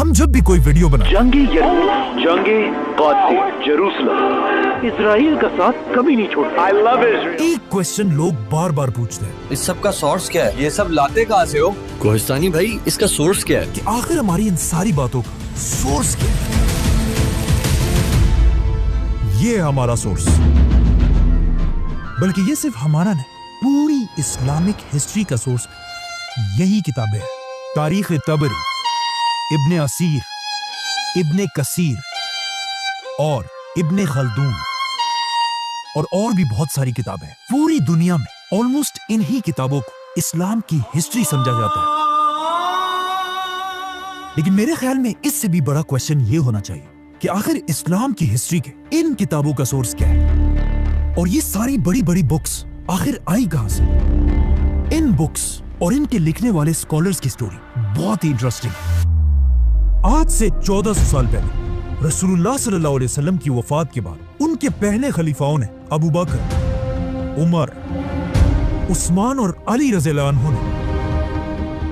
हम जब भी कोई वीडियो बनाते जंगे जेरूसलम इसराइल का साथ कभी नहीं छोड़ता। I love Israel. एक क्वेश्चन लोग बार बार पूछते हैं, इस सब का सोर्स क्या है? ये सब लाते कहाँ से हो? कोहिस्तानी भाई, इसका सोर्स क्या है? कि आखिर हमारी इन सारी बातों का सोर्स क्या है? ये है हमारा सोर्स, बल्कि ये सिर्फ हमारा नहीं, पूरी इस्लामिक हिस्ट्री का सोर्स यही किताबें हैं। तारीख तबरी, इब्ने असीर, इब्ने कसीर और इब्ने खल्दून और भी बहुत सारी किताबें हैं। पूरी दुनिया में ऑलमोस्ट इन्हीं किताबों को इस्लाम की हिस्ट्री समझा जाता है। लेकिन मेरे ख्याल में इससे भी बड़ा क्वेश्चन ये होना चाहिए कि आखिर इस्लाम की हिस्ट्री के इन किताबों का सोर्स क्या है, और ये सारी बड़ी बड़ी बुक्स आखिर आई कहां से? इन बुक्स और इनके लिखने वाले स्कॉलर्स की स्टोरी बहुत ही इंटरेस्टिंग है। आज से 1400 साल पहले रसूलुल्लाह सल्लल्लाहु अलैहि वसल्लम की वफात के बाद उनके पहले खलीफाओं ने अबू बकर, उमर, उस्मान और अली रज़ियल्लाहु अन्हु ने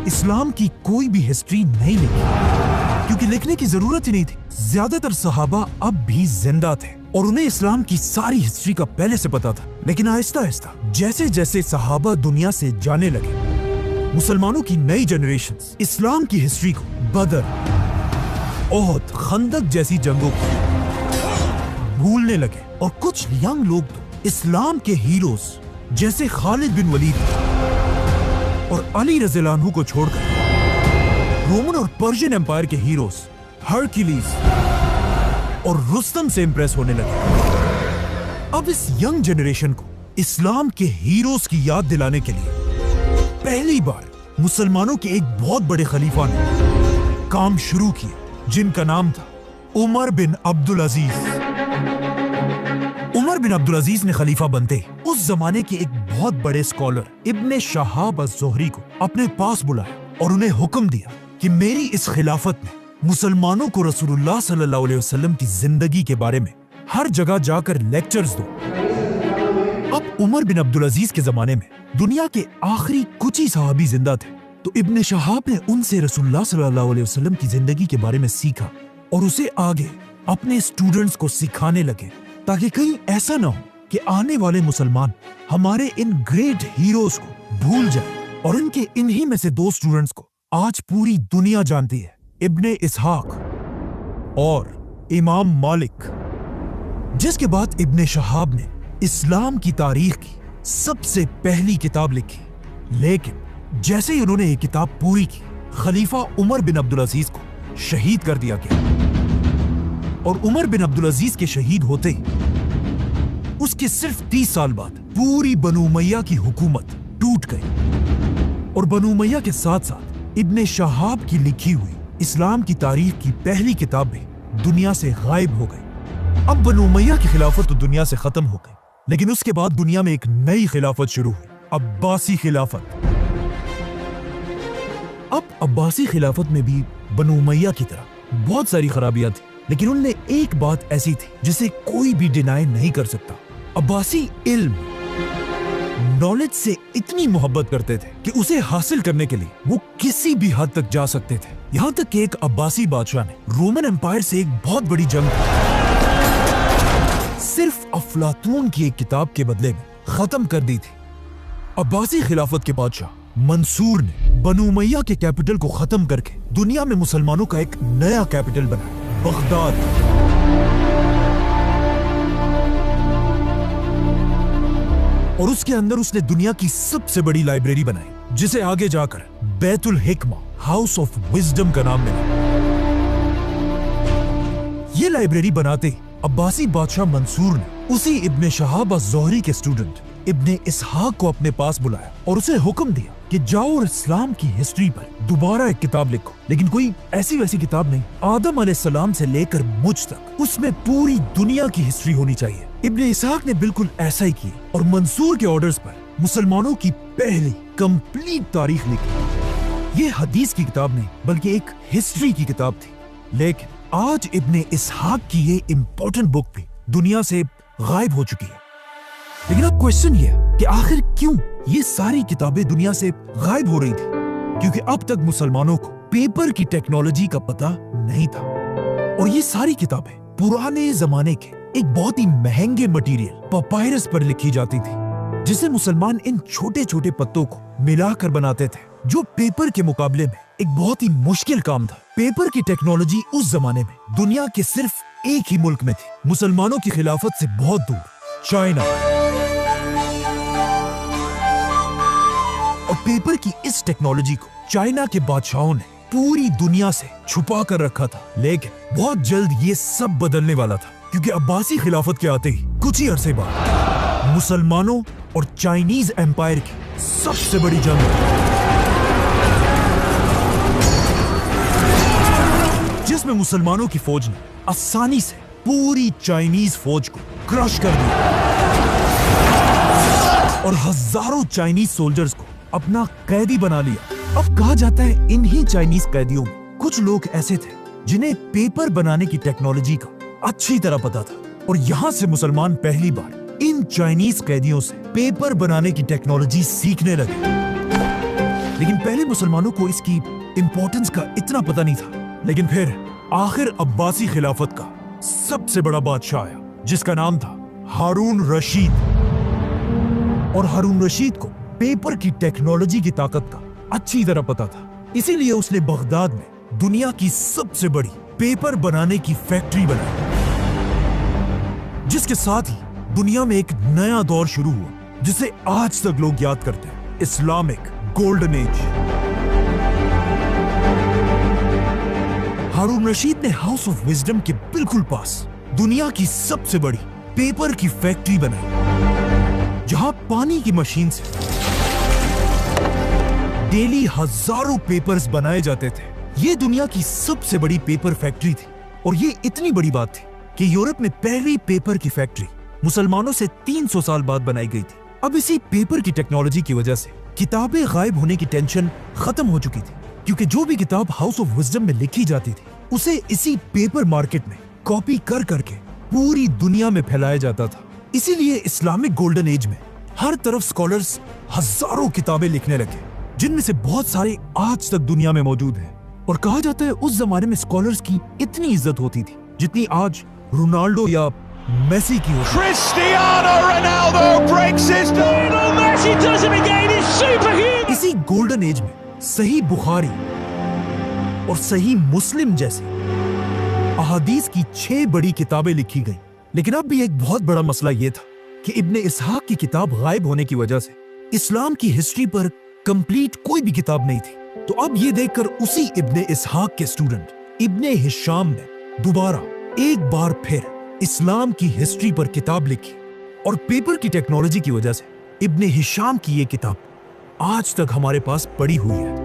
इस्लाम की कोई भी हिस्ट्री नहीं लिखी, क्योंकि लिखने की जरूरत ही नहीं थी। ज्यादातर सहाबा अब भी जिंदा थे और उन्हें इस्लाम की सारी हिस्ट्री का पहले से पता था। लेकिन आहिस्ता आहिस्ता जैसे जैसे सहाबा दुनिया से जाने लगे, मुसलमानों की नई जनरेशन इस्लाम की हिस्ट्री को बदर, ओहद, खंदक जैसी जंगों को भूलने लगे, और कुछ यंग लोग तो इस्लाम के हीरोज जैसे खालिद बिन वलीद और अली रज़ियल्लाहु अन्हु को छोड़कर रोमन और पर्शियन एम्पायर के हीरोज हरक्यूलिस और रुस्तम से इंप्रेस होने लगे। अब इस यंग जनरेशन को इस्लाम के हीरोज की याद दिलाने के लिए पहली बार मुसलमानों के एक बहुत बड़े खलीफा ने काम शुरू किया, जिनका नाम था उमर बिन अब्दुल अजीज। उमर बिन अब्दुल अजीज ने खलीफा बनते उस जमाने के एक बहुत बड़े स्कॉलर इब्ने शहाब अज़-ज़ुहरी को अपने पास बुलाया और उन्हें हुक्म दिया कि मेरी इस खिलाफत में मुसलमानों को रसूलुल्लाह सल्लल्लाहु अलैहि वसल्लम की जिंदगी के बारे में हर जगह जाकर लेक्चर्स दो। अब उमर बिन अब्दुल अजीज के जमाने में दुनिया के आखिरी कुछ ही सहाबी जिंदा थे, तो इब्ने शहाब ने उनसे रसूलुल्लाह सल्लल्लाहु अलैहि वसल्लम की जिंदगी के बारे में सीखा और उसे आगे अपने स्टूडेंट्स को सिखाने लगे, ताकि कहीं ऐसा ना हो कि आने वाले मुसलमान हमारे इन ग्रेट हीरोज को भूल जाए। और इनके इन्हीं में से दो स्टूडेंट्स को आज पूरी दुनिया जानती है, इब्ने इसहाक और इमाम मालिक। जिसके बाद इब्ने शहाब ने इस्लाम की तारीख की सबसे पहली किताब लिखी। लेकिन जैसे ही उन्होंने ये किताब पूरी की, खलीफा उमर बिन अब्दुल अजीज को शहीद कर दिया गया, और उमर बिन अब्दुल अजीज के शहीद होते ही उसके सिर्फ 30 साल बाद पूरी बनु उमैया की हुकूमत टूट गई, और बनु उमैया के साथ साथ इब्ने शहाब की लिखी हुई इस्लाम की तारीख की पहली किताब भी दुनिया से गायब हो गई। अब बनु उमैया की खिलाफत तो दुनिया से खत्म हो गई, लेकिन उसके बाद दुनिया में एक नई खिलाफत शुरू हुई, अब्बासी खिलाफत। अब अब्बासी खिलाफत में भी बनु उमैया की तरह बहुत सारी खराबियां थी, लेकिन उनमें एक बात ऐसी थी जिसे कोई भी डिनाई नहीं कर सकता। अब्बासी इल्म, नॉलेज से इतनी मोहब्बत करते थे कि उसे हासिल करने के लिए वो किसी भी हद तक जा सकते थे। यहाँ तक कि एक अब्बासी बादशाह ने रोमन एम्पायर से एक बहुत बड़ी जंग सिर्फ अफलातून की एक किताब के बदले में खत्म कर दी थी। अब्बासी खिलाफत के बादशाह मंसूर ने बनु उमैया के कैपिटल को खत्म करके दुनिया में मुसलमानों का एक नया कैपिटल बनाया, बगदाद। और उसके अंदर उसने दुनिया की सबसे बड़ी लाइब्रेरी बनाई, जिसे आगे जाकर बैतुल हिकमा, हाउस ऑफ विजडम का नाम मिला। ये लाइब्रेरी बनाते अब्बासी बादशाह मंसूर ने उसी इब्ने शहाब अज़-ज़ुहरी के स्टूडेंट इब्ने इसहाक को अपने पास बुलाया और उसे हुक्म दिया कि जाओ और इस्लाम की हिस्ट्री पर दोबारा एक किताब लिखो, लेकिन कोई ऐसी वैसी किताब नहीं, आदम अलैहिस्सलाम से लेकर मुझ तक उसमें पूरी दुनिया की हिस्ट्री होनी चाहिए। इब्ने इसहाक ने बिल्कुल ऐसा ही किया और मंसूर के ऑर्डर्स पर मुसलमानों की पहली कंप्लीट तारीख लिखी। ये हदीस की किताब नहीं बल्कि एक हिस्ट्री की किताब थी। लेकिन आज इब्ने इसहाक की ये इंपॉर्टेंट बुक भी दुनिया से गायब हो चुकी है। लेकिन अब क्वेश्चन ये है कि आखिर क्यों ये सारी किताबें दुनिया से गायब हो रही थी? क्योंकि अब तक मुसलमानों को पेपर की टेक्नोलॉजी का पता नहीं था। और ये सारी किताबें पुराने जमाने के एक बहुत ही महंगे मटेरियल पपायरस पर लिखी जाती थी, जिसे मुसलमान इन छोटे छोटे पत्तों को मिलाकर बनाते थे, जो पेपर के मुकाबले में एक बहुत ही मुश्किल काम था। पेपर की टेक्नोलॉजी उस जमाने में दुनिया के सिर्फ एक ही मुल्क में थी, मुसलमानों की खिलाफत से बहुत दूर, चाइना। और पेपर की इस टेक्नोलॉजी को चाइना के बादशाहों ने पूरी दुनिया से छुपा कर रखा था, लेकिन बहुत जल्द ये सब बदलने वाला था, क्योंकि अब्बासी खिलाफत के आते ही कुछ ही अरसे बाद मुसलमानों और चाइनीज एम्पायर की सबसे बड़ी जंग, जिसमें मुसलमानों की फौज ने आसानी से पूरी चाइनीज फौज को क्रश कर दिया और हजारों चाइनीज सोल्जर्स को अपना कैदी बना लिया। अब कहा जाता है इन्हीं चाइनीज कैदियों में कुछ लोग ऐसे थे जिन्हें पेपर बनाने की टेक्नोलॉजी का अच्छी तरह पता था, और यहाँ से मुसलमान पहली बार इन चाइनीज कैदियों से पेपर बनाने की टेक्नोलॉजी सीखने लगे। लेकिन पहले मुसलमानों को इसकी इंपॉर्टेंस का इतना पता नहीं था। लेकिन फिर आखिर अब्बासी खिलाफत का सबसे बड़ा बादशाह आया, जिसका नाम था हारून रशीद। और हारून रशीद को पेपर की टेक्नोलॉजी की ताकत का अच्छी तरह पता था, इसीलिए उसने बगदाद में दुनिया की सबसे बड़ी पेपर बनाने की फैक्ट्री बनाई, जिसके साथ ही दुनिया में एक नया दौर शुरू हुआ, जिसे आज तक लोग याद करते हैं, इस्लामिक गोल्डन एज। हारून रशीद ने हाउस ऑफ विजडम के बिल्कुल पास दुनिया की सबसे बड़ी पेपर की फैक्ट्री बनाई, जहां पानी की मशीन से डेली हजारों पेपर्स बनाए जाते थे। ये दुनिया की सबसे बड़ी पेपर फैक्ट्री थी, और ये इतनी बड़ी बात थी कि यूरोप में पहली पेपर की फैक्ट्री मुसलमानों से 300 साल बाद बनाई गई थी। अब इसी पेपर की टेक्नोलॉजी की वजह से किताबें गायब होने की टेंशन खत्म हो चुकी थी, क्योंकि जो भी किताब हाउस ऑफ विजडम में लिखी जाती थी उसे इसी पेपर मार्केट में कॉपी कर करके पूरी दुनिया में फैलाया जाता था। इसीलिए इस्लामिक गोल्डन एज में हर तरफ स्कॉलर्स हजारों किताबें लिखने लगे, जिनमें से बहुत सारे आज तक दुनिया में मौजूद हैं। और कहा जाता है उस जमाने में स्कॉलर्स की इतनी इज्जत होती थी जितनी आज रोनाल्डो या मेसी की होती। Cristiano Ronaldo breaks his Lionel Messi does it again. He's superhuman. इसी गोल्डन एज में सही बुखारी और सही मुस्लिम जैसे अहादीस की 6 बड़ी किताबें लिखी गई। लेकिन अब भी एक बहुत बड़ा मसला यह था कि इब्ने इसहाक की किताब गायब होने की वजह से इस्लाम की हिस्ट्री पर कंप्लीट कोई भी किताब नहीं थी। तो अब ये देखकर उसी इब्ने इसहाक के स्टूडेंट इब्ने हिशाम ने दोबारा एक बार फिर इस्लाम की हिस्ट्री पर किताब लिखी, और पेपर की टेक्नोलॉजी की वजह से इब्ने हिशाम की ये किताब आज तक हमारे पास पड़ी हुई है।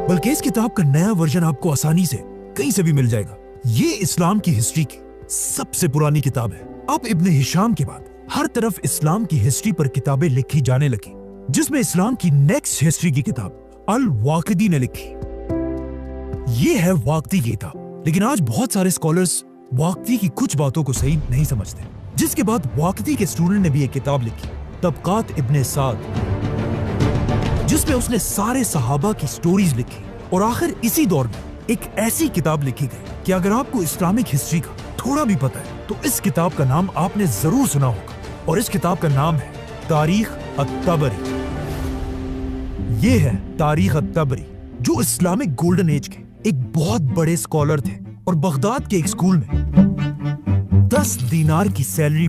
बल्कि इस किताब का नया वर्जन आपको आसानी से कहीं से भी मिल जाएगा। ये इस्लाम की हिस्ट्री की सबसे पुरानी किताब है। अब इब्ने हिशाम के बाद हर तरफ इस्लाम की हिस्ट्री पर किताबें लिखी जाने लगी, जिसमें इस्लाम की नेक्स्ट हिस्ट्री की किताब अल वाक़िदी ने लिखी। ये है वाक़िदी की किताब, लेकिन आज बहुत सारे स्कॉलर्स वाक़िदी की कुछ बातों को सही नहीं समझते, जिसके बाद वाक़िदी के स्टूडेंट ने भी एक किताब लिखी, तबक़ात इब्ने साद, जिसमें उसने सारे सहाबा की स्टोरीज लिखी। और आखिर इसी दौर में एक ऐसी किताब लिखी गई कि अगर आपको इस्लामिक हिस्ट्री का थोड़ा भी पता है तो इस किताब का नाम आपने जरूर सुना होगा, और इस किताब का नाम है तारीख अत-तबरी। ये है तारीख अत-तबरी, जो इस्लामिक गोल्डन एज के एक बहुत बड़े स्कॉलर थे, और बगदाद के एक स्कूल में 10 दीनार की सैलरी